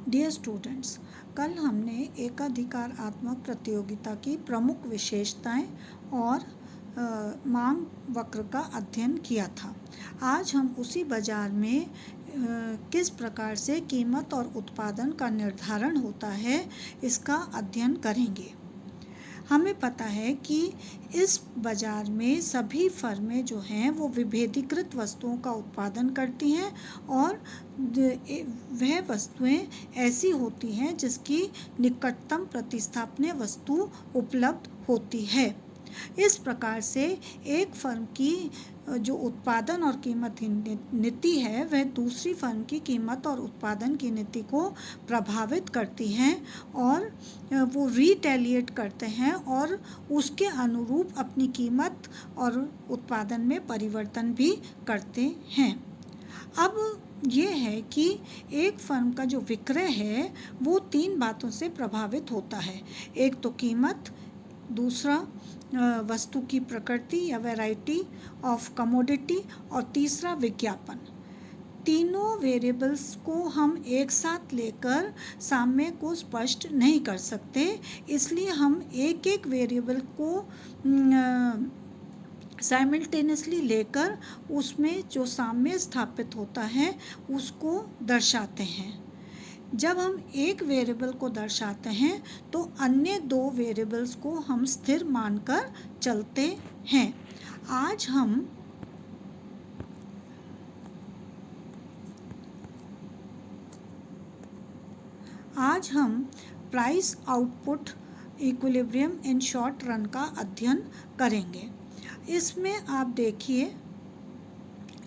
Dear students, कल हमने एकाधिकारात्मक प्रतियोगिता की प्रमुख विशेषताएं और मांग वक्र का अध्ययन किया था। आज हम उसी बाजार में किस प्रकार से कीमत और उत्पादन का निर्धारण होता है इसका अध्ययन करेंगे। हमें पता है कि इस बाज़ार में सभी फर्में जो हैं वो विभेदीकृत वस्तुओं का उत्पादन करती हैं और वह वस्तुएं ऐसी होती हैं जिसकी निकटतम प्रतिस्थापनीय वस्तु उपलब्ध होती है। इस प्रकार से एक फर्म की जो उत्पादन और कीमत नीति है वह दूसरी फर्म की कीमत और उत्पादन की नीति को प्रभावित करती हैं और वो रिटेलिएट करते हैं और उसके अनुरूप अपनी कीमत और उत्पादन में परिवर्तन भी करते हैं। अब ये है कि एक फर्म का जो विक्रय है वो 3 बातों से प्रभावित होता है। एक तो कीमत, दूसरा वस्तु की प्रकृति या वैरायटी ऑफ कमोडिटी और तीसरा विज्ञापन। तीनों वेरिएबल्स को हम एक साथ लेकर साम्य को स्पष्ट नहीं कर सकते, इसलिए हम एक एक वेरिएबल को साइमल्टेनियसली लेकर उसमें जो साम्य स्थापित होता है उसको दर्शाते हैं। जब हम एक वेरिएबल को दर्शाते हैं तो अन्य 2 वेरिएबल्स को हम स्थिर मानकर चलते हैं। आज हम price output equilibrium in short run का अध्ययन करेंगे। इसमें आप देखिए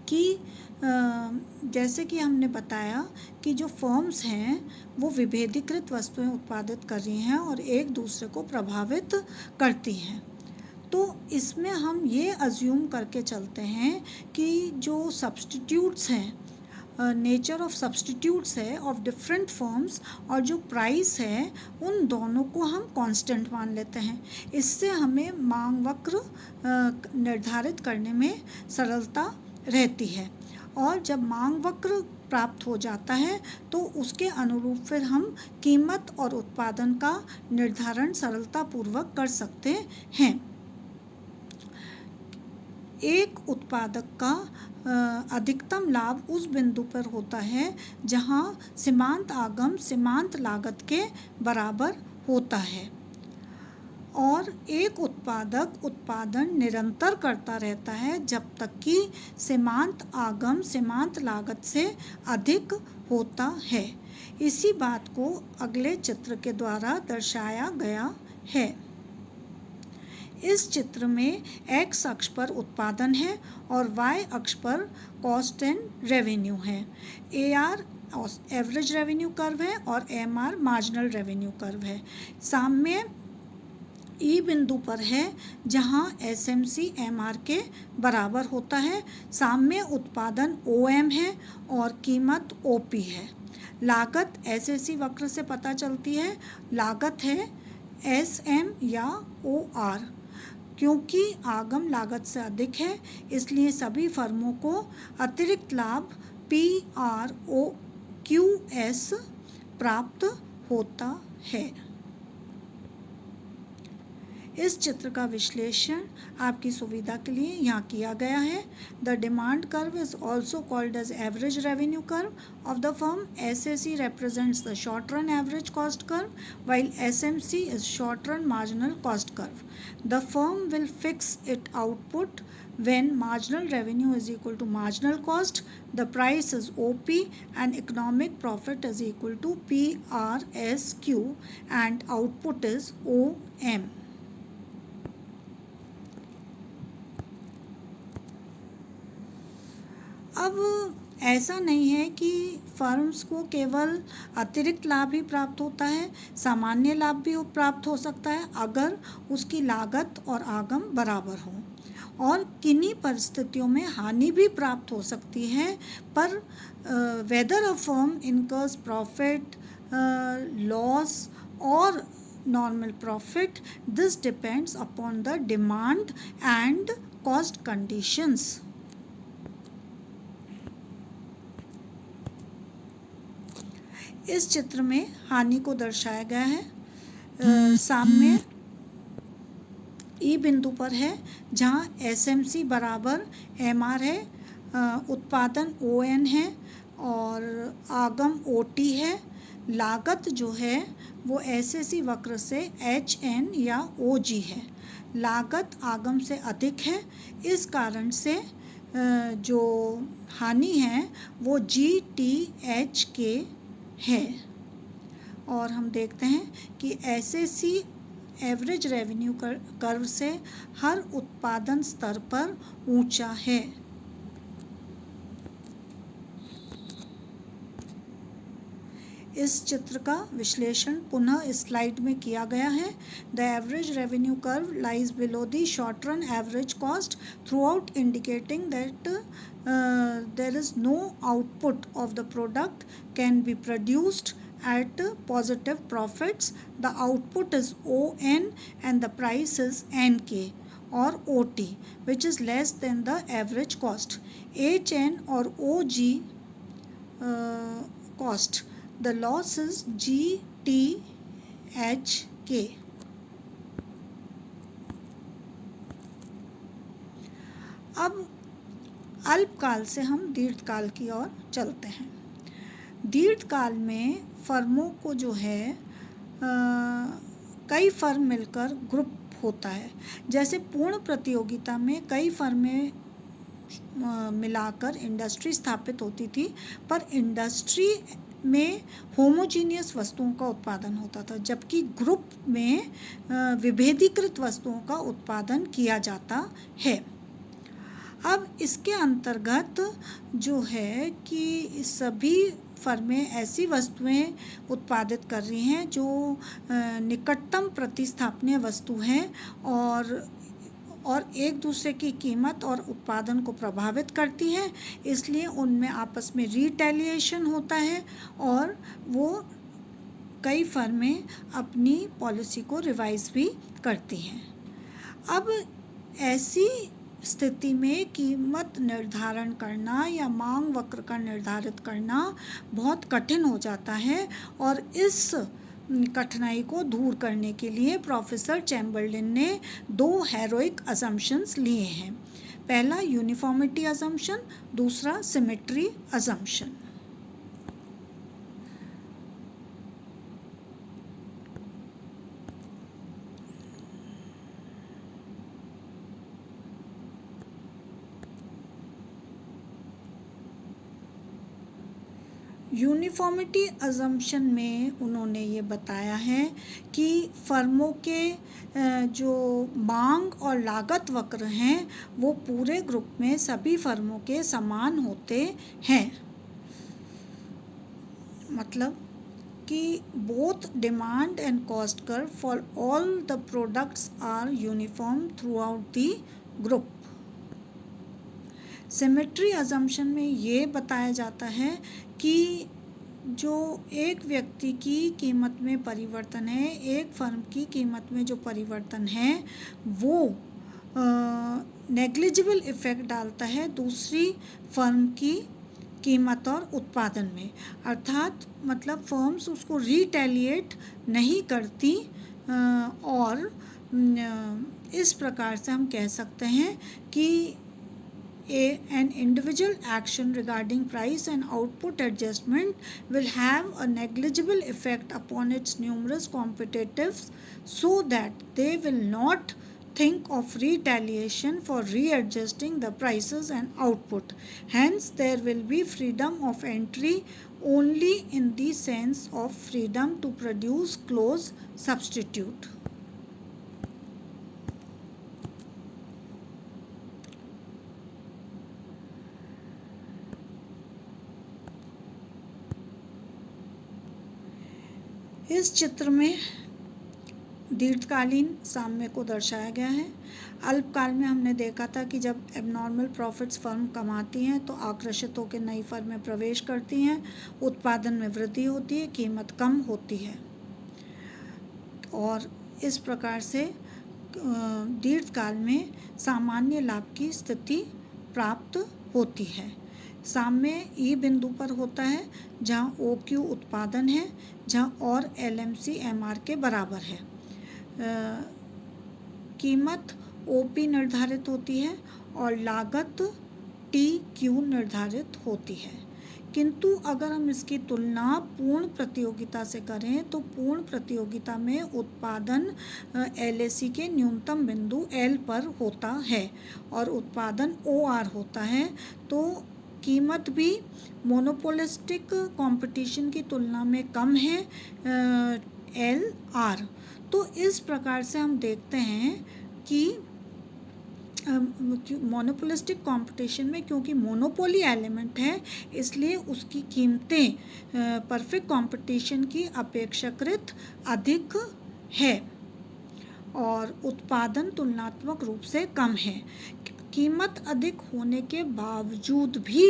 कि जैसे कि हमने बताया कि जो फर्म्स हैं वो विभेदीकृत वस्तुएं उत्पादित कर रही हैं और एक दूसरे को प्रभावित करती हैं। तो इसमें हम ये अज्यूम करके चलते हैं कि जो सब्स्टिट्यूट्स हैं, नेचर ऑफ सब्स्टिट्यूट्स है ऑफ डिफरेंट फर्म्स और जो प्राइस है उन दोनों को हम कांस्टेंट मान लेते हैं। इससे हमें मांग वक्र निर्धारित करने में सरलता रहती है और जब मांग वक्र प्राप्त हो जाता है तो उसके अनुरूप फिर हम कीमत और उत्पादन का निर्धारण सरलतापूर्वक कर सकते हैं। एक उत्पादक का अधिकतम लाभ उस बिंदु पर होता है जहां सीमांत आगम सीमांत लागत के बराबर होता है और एक उत्पादक उत्पादन निरंतर करता रहता है जब तक कि सीमांत आगम सीमांत लागत से अधिक होता है। इसी बात को अगले चित्र के द्वारा दर्शाया गया है। इस चित्र में x अक्ष पर उत्पादन है और y अक्ष पर कॉस्ट एंड रेवेन्यू है। AR एवरेज रेवेन्यू कर्व है और MR मार्जिनल रेवेन्यू कर्व है। साम्य ई बिंदु पर है जहां SMC MR के बराबर होता है। साम्य उत्पादन OM है और कीमत OP है। लागत SAC वक्र से पता चलती है। लागत है SM या OR। क्योंकि आगम लागत से अधिक है इसलिए सभी फर्मों को अतिरिक्त लाभ PROQS प्राप्त होता है। इस चित्र का विश्लेषण आपकी सुविधा के लिए यहाँ किया गया है। The demand curve is also called as average revenue curve of the firm. SAC represents the short run average cost curve while SMC is short run marginal cost curve. The firm will fix its output when marginal revenue is equal to marginal cost, the price is OP and economic profit is equal to PRSQ and output is OM. अब ऐसा नहीं है कि firms को केवल अतिरिक्त लाभ ही प्राप्त होता है, सामान्य लाभ भी प्राप्त हो सकता है अगर उसकी लागत और आगम बराबर हो और किन्हीं परिस्थितियों में हानि भी प्राप्त हो सकती है। पर whether a firm incurs profit, loss और normal profit, this depends upon the demand and cost conditions. इस चित्र में हानि को दर्शाया गया है। सामने ई बिंदु पर है जहाँ एसएमसी बराबर एमआर है, उत्पादन ओएन है और आगम ओटी है। लागत जो है वो एसएसी वक्र से एच एन या ओ जी है। लागत आगम से अधिक है, इस कारण से जो हानि है वो जी टी एच के है। और हम देखते हैं कि एसएसी एवरेज रेवेन्यू कर्व से हर उत्पादन स्तर पर ऊंचा है। इस चित्र का विश्लेषण पुनः स्लाइड में किया गया है। The average revenue curve lies below the short run average cost throughout, indicating that there is no output of the product can be produced at positive profits. The output is ON and the price is NK or OT, which is less than the average cost. HN or OG cost. The loss is GTHK. अब अल्पकाल से हम दीर्घकाल की ओर चलते हैं। दीर्घकाल में फर्मों को जो है कई फर्म मिलकर ग्रुप होता है। जैसे पूर्ण प्रतियोगिता में कई फर्में मिलाकर इंडस्ट्री स्थापित होती थी, पर इंडस्ट्री में होमोजीनियस वस्तुओं का उत्पादन होता था, जबकि ग्रुप में विभेदीकृत वस्तुओं का उत्पादन किया जाता है। अब इसके अंतर्गत जो है कि सभी फर्में ऐसी वस्तुएं उत्पादित कर रही हैं जो निकटतम प्रतिस्थापनीय वस्तु हैं और एक दूसरे की कीमत और उत्पादन को प्रभावित करती हैं, इसलिए उनमें आपस में रिटेलिएशन होता है और वो कई फर्में अपनी पॉलिसी को रिवाइज भी करती हैं। अब ऐसी स्थिति में कीमत निर्धारण करना या मांग वक्र का निर्धारित करना बहुत कठिन हो जाता है, और इस कठिनाई को दूर करने के लिए प्रोफेसर चैम्बरलिन ने 2 हेरोइक असम्पशंस लिए हैं। पहला यूनिफॉर्मिटी असम्पशन, दूसरा सिमेट्री असम्पशन। यूनिफॉर्मिटी अजम्पशन में उन्होंने ये बताया है कि फर्मों के जो मांग और लागत वक्र हैं वो पूरे ग्रुप में सभी फर्मों के समान होते हैं। मतलब कि both demand and cost curve for all the products are uniform throughout the group. Symmetry assumption में ये बताया जाता है कि जो एक व्यक्ति की कीमत में परिवर्तन है, एक फर्म की कीमत में जो परिवर्तन है वो नेग्लिजिबल इफ़ेक्ट डालता है दूसरी फर्म की कीमत और उत्पादन में। अर्थात मतलब फर्म्स उसको रिटेलिएट नहीं करती, और इस प्रकार से हम कह सकते हैं कि an individual action regarding price and output adjustment will have a negligible effect upon its numerous competitors, so that they will not think of retaliation for readjusting the prices and output. Hence, there will be freedom of entry only in the sense of freedom to produce close substitute. इस चित्र में दीर्घकालीन साम्य को दर्शाया गया है। अल्पकाल में हमने देखा था कि जब एबनॉर्मल प्रॉफिट्स फर्म कमाती हैं तो आकर्षित होकर नई फर्में प्रवेश करती हैं, उत्पादन में वृद्धि होती है, कीमत कम होती है, और इस प्रकार से दीर्घकाल में सामान्य लाभ की स्थिति प्राप्त होती है। साम्य ई बिंदु पर होता है जहाँ OQ उत्पादन है, जहाँ और LMC MR के बराबर है। कीमत OP निर्धारित होती है और लागत TQ निर्धारित होती है। किंतु अगर हम इसकी तुलना पूर्ण प्रतियोगिता से करें तो पूर्ण प्रतियोगिता में उत्पादन LAC के न्यूनतम बिंदु L पर होता है और उत्पादन OR होता है, तो कीमत भी मोनोपोलिस्टिक कंपटीशन की तुलना में कम है LR। तो इस प्रकार से हम देखते हैं कि मोनोपोलिस्टिक कंपटीशन में क्योंकि मोनोपोली एलिमेंट है इसलिए उसकी कीमतें परफेक्ट कंपटीशन की अपेक्षाकृत अधिक है और उत्पादन तुलनात्मक रूप से कम है। कीमत अधिक होने के बावजूद भी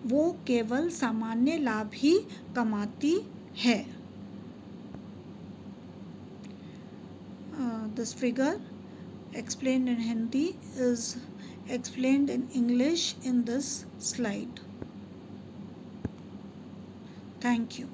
वो केवल सामान्य लाभ ही कमाती है। This figure explained in Hindi is explained in English in this slide. Thank you.